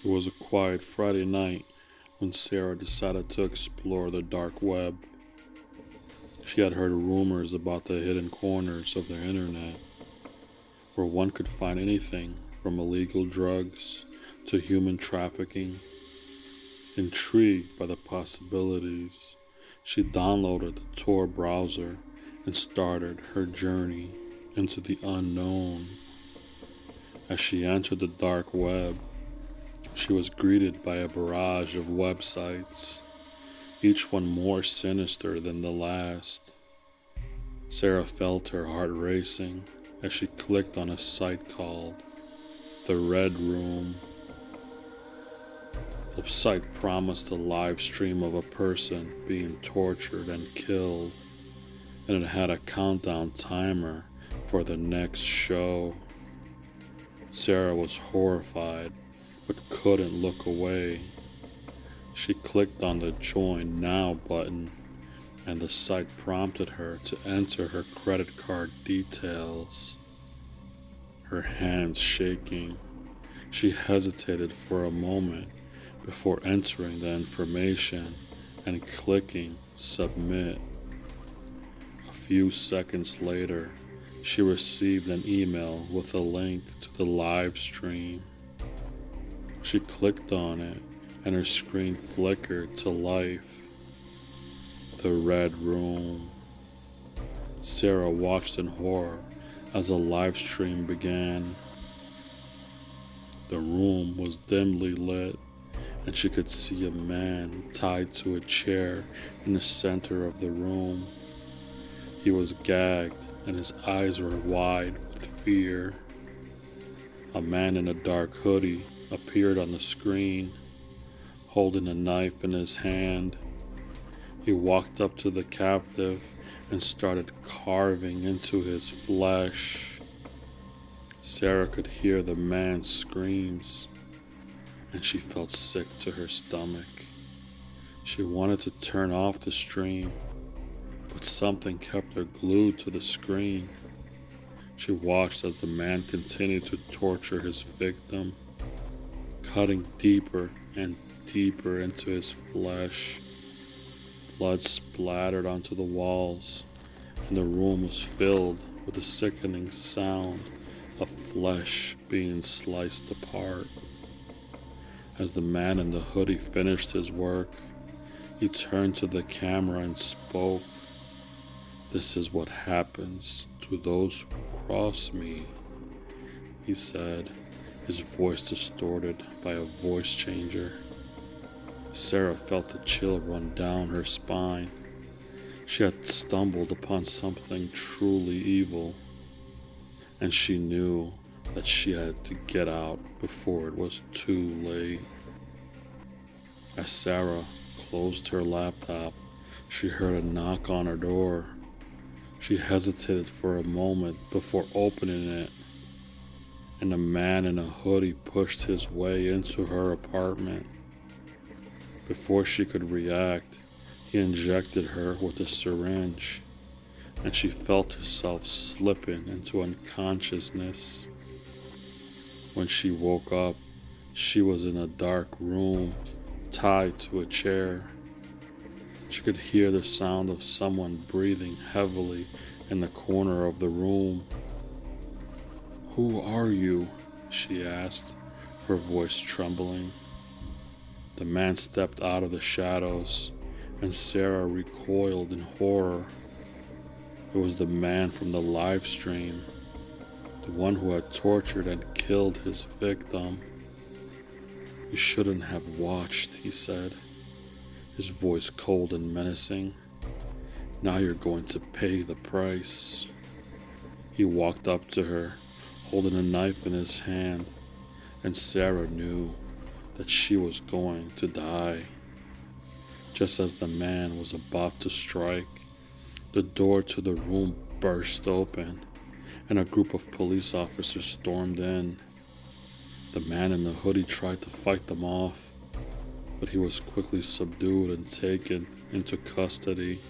It was a quiet Friday night when Sarah decided to explore the dark web. She had heard rumors about the hidden corners of the internet, where one could find anything from illegal drugs to human trafficking. Intrigued by the possibilities, she downloaded the Tor browser and started her journey into the unknown. As she entered the dark web, she was greeted by a barrage of websites, each one more sinister than the last. Sarah felt her heart racing as she clicked on a site called The Red Room. The site promised a live stream of a person being tortured and killed, and it had a countdown timer for the next show. Sarah was horrified but couldn't look away. She clicked on the Join Now button, and the site prompted her to enter her credit card details. Her hands shaking, she hesitated for a moment before entering the information and clicking Submit. A few seconds later, she received an email with a link to the live stream. She clicked on it, and her screen flickered to life. The Red Room. Sarah watched in horror as a live stream began. The room was dimly lit, and she could see a man tied to a chair in the center of the room. He was gagged, and his eyes were wide with fear. A man in a dark hoodie appeared on the screen, holding a knife in his hand. He walked up to the captive and started carving into his flesh. Sarah could hear the man's screams, and she felt sick to her stomach. She wanted to turn off the stream, but something kept her glued to the screen. She watched as the man continued to torture his victim, cutting deeper and deeper into his flesh. Blood splattered onto the walls, and the room was filled with the sickening sound of flesh being sliced apart. As the man in the hoodie finished his work, he turned to the camera and spoke. "This is what happens to those who cross me," he said, his voice distorted by a voice changer. Sarah felt a chill run down her spine. She had stumbled upon something truly evil, and she knew that she had to get out before it was too late. As Sarah closed her laptop, she heard a knock on her door. She hesitated for a moment before opening it, and a man in a hoodie pushed his way into her apartment. Before she could react, he injected her with a syringe, and she felt herself slipping into unconsciousness. When she woke up, she was in a dark room, tied to a chair. She could hear the sound of someone breathing heavily in the corner of the room. "Who are you?" she asked, her voice trembling. The man stepped out of the shadows, and Sarah recoiled in horror. It was the man from the live stream, the one who had tortured and killed his victim. "You shouldn't have watched," he said, his voice cold and menacing. "Now you're going to pay the price." He walked up to her, holding a knife in his hand, and Sarah knew that she was going to die. Just as the man was about to strike, the door to the room burst open, and a group of police officers stormed in. The man in the hoodie tried to fight them off, but he was quickly subdued and taken into custody.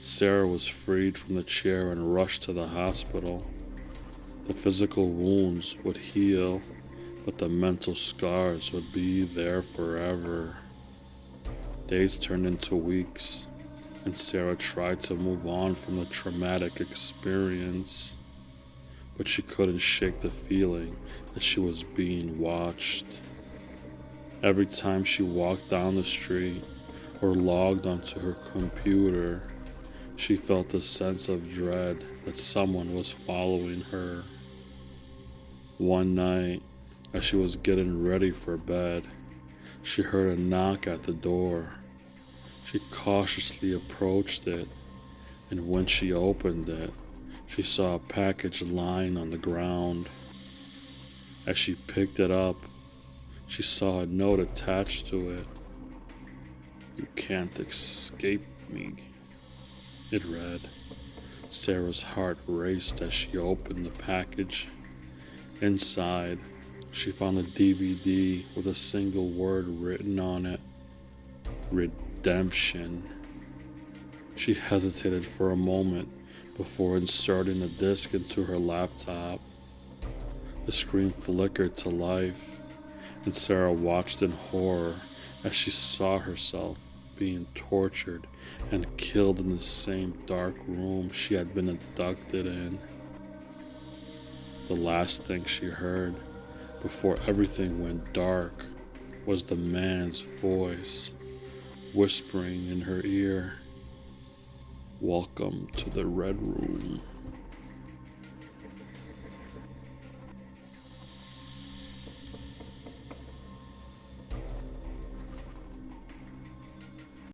Sarah was freed from the chair and rushed to the hospital. The physical wounds would heal, but the mental scars would be there forever. Days turned into weeks, and Sarah tried to move on from the traumatic experience, but she couldn't shake the feeling that she was being watched. Every time she walked down the street or logged onto her computer, she felt a sense of dread that someone was following her. One night, as she was getting ready for bed, she heard a knock at the door. She cautiously approached it, and when she opened it, she saw a package lying on the ground. As she picked it up, she saw a note attached to it. "You can't escape me," it read. Sarah's heart raced as she opened the package. Inside, she found a DVD with a single word written on it: redemption. She hesitated for a moment before inserting the disc into her laptop. The screen flickered to life, and Sarah watched in horror as she saw herself being tortured and killed in the same dark room she had been abducted in. The last thing she heard before everything went dark was the man's voice whispering in her ear, "Welcome to the Red Room."